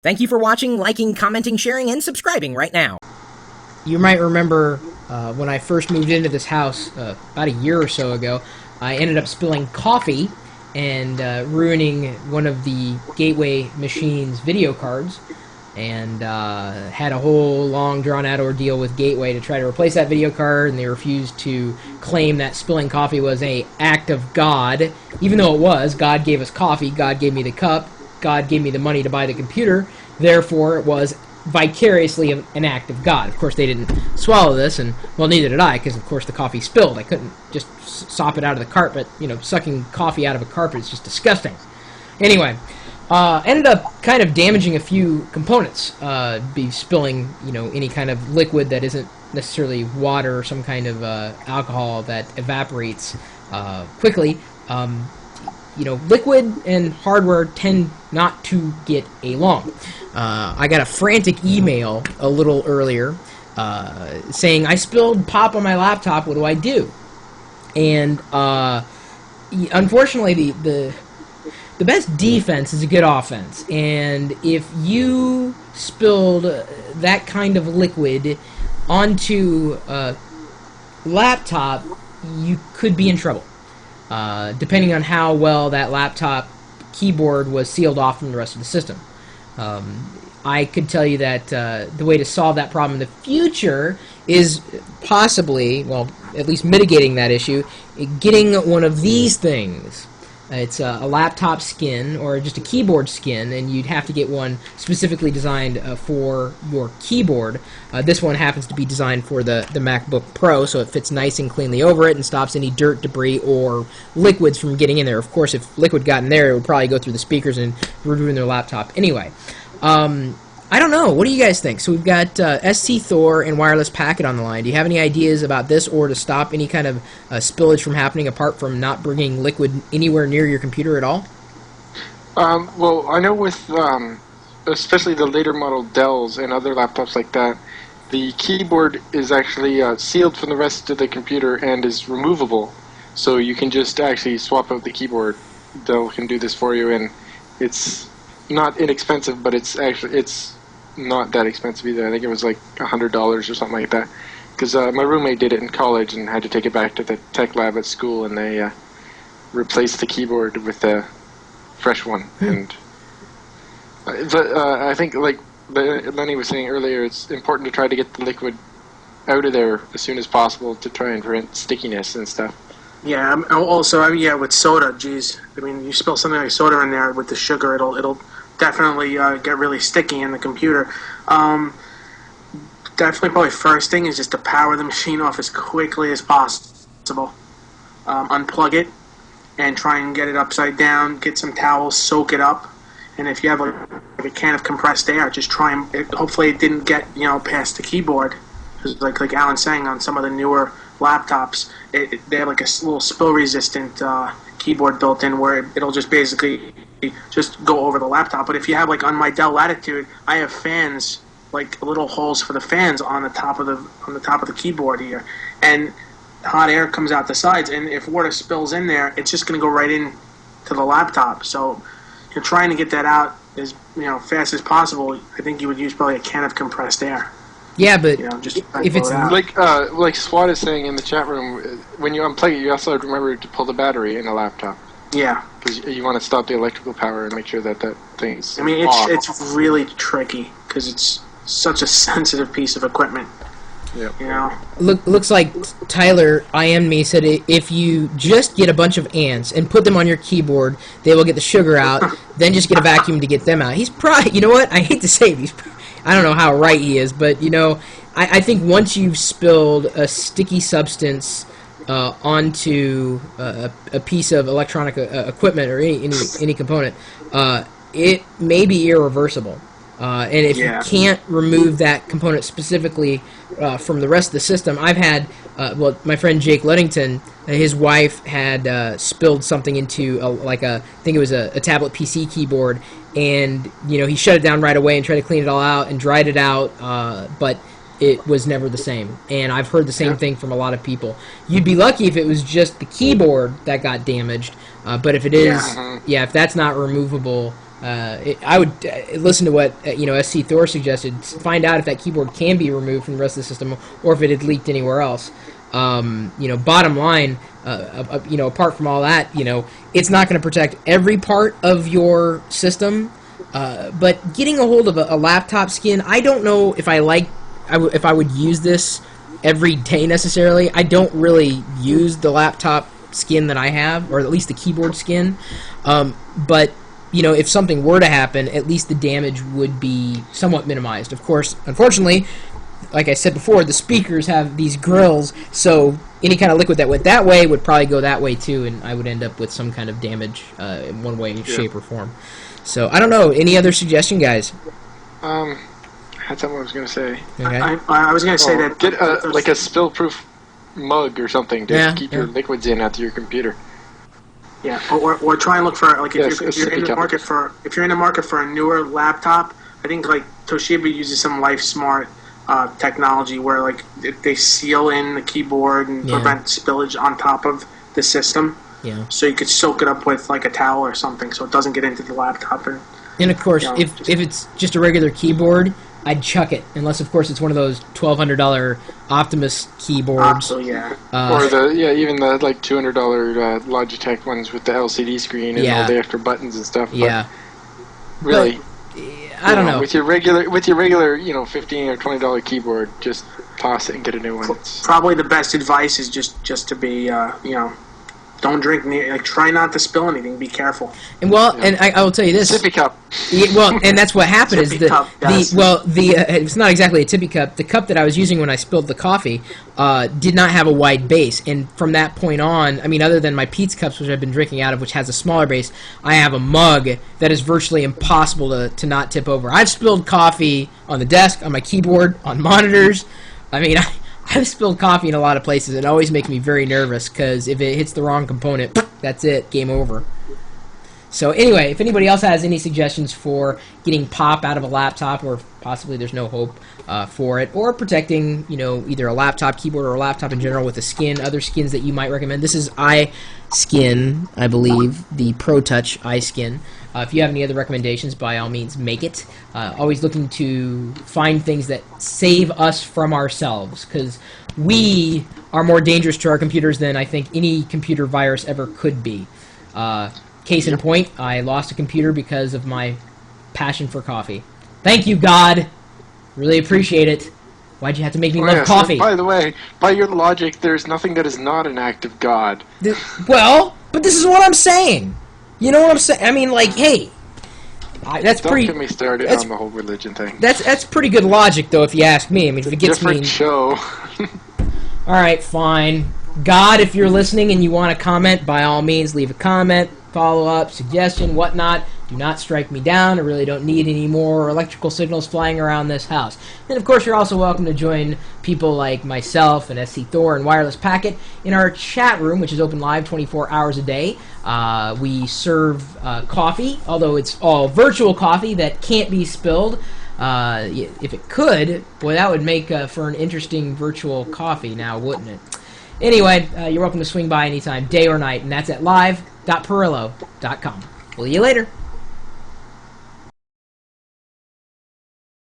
Thank you for watching, liking, commenting, sharing, and subscribing right now. You might remember when I first moved into this house about a year or so ago, I ended up spilling coffee and ruining one of the Gateway machine's video cards, and had a whole long drawn-out ordeal with Gateway to try to replace that video card, and they refused to claim that spilling coffee was an act of God, even though it was. God gave us coffee, God gave me the cup, God gave me the money to buy the computer, therefore it was vicariously an act of God. Of course, they didn't swallow this, and, well, neither did I, because, of course, the coffee spilled. I couldn't just sop it out of the carpet. You know, sucking coffee out of a carpet is just disgusting. Anyway, ended up kind of damaging a few components, be spilling, you know, any kind of liquid that isn't necessarily water or some kind of alcohol that evaporates quickly. You know, liquid and hardware tend not to get along. I got a frantic email a little earlier saying, I spilled pop on my laptop, what do I do? And unfortunately, the best defense is a good offense. And if you spilled that kind of liquid onto a laptop, you could be in trouble. Depending on how well that laptop keyboard was sealed off from the rest of the system. I could tell you that the way to solve that problem in the future is possibly, well, at least mitigating that issue, getting one of these things. It's a laptop skin or just a keyboard skin, and you'd have to get one specifically designed for your keyboard. This one happens to be designed for the MacBook Pro, so it fits nice and cleanly over it and stops any dirt, debris, or liquids from getting in there. Of course, if liquid got in there, it would probably go through the speakers and ruin their laptop. Anyway, I don't know. What do you guys think? So we've got ST Thor and Wireless Packet on the line. Do you have any ideas about this, or to stop any kind of spillage from happening apart from not bringing liquid anywhere near your computer at all? Well, I know with especially the later model Dells and other laptops like that, the keyboard is actually sealed from the rest of the computer and is removable. So you can just actually swap out the keyboard. Dell can do this for you, and it's not inexpensive, but it's not that expensive either. I think it was like $100 or something like that. Because my roommate did it in college and had to take it back to the tech lab at school, and they replaced the keyboard with a fresh one. And I think, like Lenny was saying earlier, it's important to try to get the liquid out of there as soon as possible to try and prevent stickiness and stuff. Yeah. Also, yeah, with soda, geez, I mean, you spill something like soda in there with the sugar, it'll definitely get really sticky in the computer. Definitely, probably first thing is just to power the machine off as quickly as possible. Unplug it and try and get it upside down. Get some towels, soak it up, and if you have like a can of compressed air, just try and hopefully it didn't get past the keyboard. Because like Alan's saying, on some of the newer laptops, they have like a little spill-resistant keyboard built in where it'll just basically just go over the laptop. But if you have, like on my Dell Latitude, I have fans, like little holes for the fans on the top of the keyboard here, and hot air comes out the sides. And if water spills in there, it's just going to go right in to the laptop. So you're trying to get that out as fast as possible. I think you would use probably a can of compressed air. Yeah, but just if it's like Swat is saying in the chat room, when you unplug it, you also have to remember to pull the battery in a laptop. Yeah, because you want to stop the electrical power and make sure that thing's. I mean, it's really tricky because it's such a sensitive piece of equipment. Yeah. Looks like Tyler IM'd me, said if you just get a bunch of ants and put them on your keyboard, they will get the sugar out. Then just get a vacuum to get them out. He's probably, you know what? I hate to say it, I don't know how right he is, but I think once you've spilled a sticky substance onto a piece of electronic equipment or any component, it may be irreversible. And if you can't remove that component specifically from the rest of the system, I've had, my friend Jake Ludington, his wife had spilled something into I think it was a tablet PC keyboard, and he shut it down right away and tried to clean it all out and dried it out, but it was never the same. And I've heard the same thing from a lot of people. You'd be lucky if it was just the keyboard that got damaged, but if it is, if that's not removable, I would listen to what SC Thor suggested. Find out if that keyboard can be removed from the rest of the system, or if it had leaked anywhere else. Bottom line, apart from all that, it's not going to protect every part of your system. But getting a hold of a laptop skin, I don't know if if I would use this every day necessarily. I don't really use the laptop skin that I have, or at least the keyboard skin. But if something were to happen, at least the damage would be somewhat minimized. Of course, unfortunately, like I said before, the speakers have these grills, so any kind of liquid that went that way would probably go that way too, and I would end up with some kind of damage in one way, shape, or form. So, I don't know. Any other suggestion, guys? I had something I was going to say. Okay. I was going to say that... Get like a spill-proof mug or something to keep your liquids in after your computer. Yeah, or try and look for if you're in the market for a newer laptop. I think like Toshiba uses some LifeSmart technology where they seal in the keyboard and prevent spillage on top of the system. Yeah. So you could soak it up with like a towel or something, so it doesn't get into the laptop. And of course, if it's just a regular keyboard, I'd chuck it, unless of course it's one of those $1,200 Optimus keyboards. Oh yeah. Or even the $200 Logitech ones with the LCD screen and all the extra buttons and stuff. Yeah. Really, I don't know. With your regular $15 or $20 keyboard, just toss it and get a new one. Probably the best advice is just to be don't drink near. Try not to spill anything. Be careful. And and I will tell you this. Sippy cup. And that's what happened is it's not exactly a tippy cup. The cup that I was using when I spilled the coffee did not have a wide base, and from that point on, I mean, other than my Pete's cups, which I've been drinking out of, which has a smaller base, I have a mug that is virtually impossible to not tip over. I've spilled coffee on the desk, on my keyboard, on monitors. I mean, I've spilled coffee in a lot of places. It always makes me very nervous because if it hits the wrong component, that's it, game over. So anyway, if anybody else has any suggestions for getting pop out of a laptop, or possibly there's no hope for it, or protecting, either a laptop keyboard or a laptop in general with a skin, other skins that you might recommend. This is iSkin, I believe, the Pro Touch iSkin. If you have any other recommendations, by all means, make it. Always looking to find things that save us from ourselves, because we are more dangerous to our computers than I think any computer virus ever could be. Case in point, I lost a computer because of my passion for coffee. Thank you, God. Really appreciate it. Why'd you have to make me love coffee? By the way, by your logic, there's nothing that is not an act of God. Well, but this is what I'm saying. You know what I'm saying? I mean, hey, that's Don't pretty. get me started on the whole religion thing. That's pretty good logic, though, if you ask me. I mean, if it gets Different show. All right, fine. God, if you're listening and you want to comment, by all means, leave a comment, follow-up, suggestion, whatnot. Do not strike me down. I really don't need any more electrical signals flying around this house. And, of course, you're also welcome to join people like myself and SC Thor and Wireless Packet in our chat room, which is open live 24 hours a day. We serve coffee, although it's all virtual coffee that can't be spilled. If it could, boy, that would make for an interesting virtual coffee now, wouldn't it? Anyway, you're welcome to swing by anytime, day or night, and that's at live.pirillo.com. We'll see you later.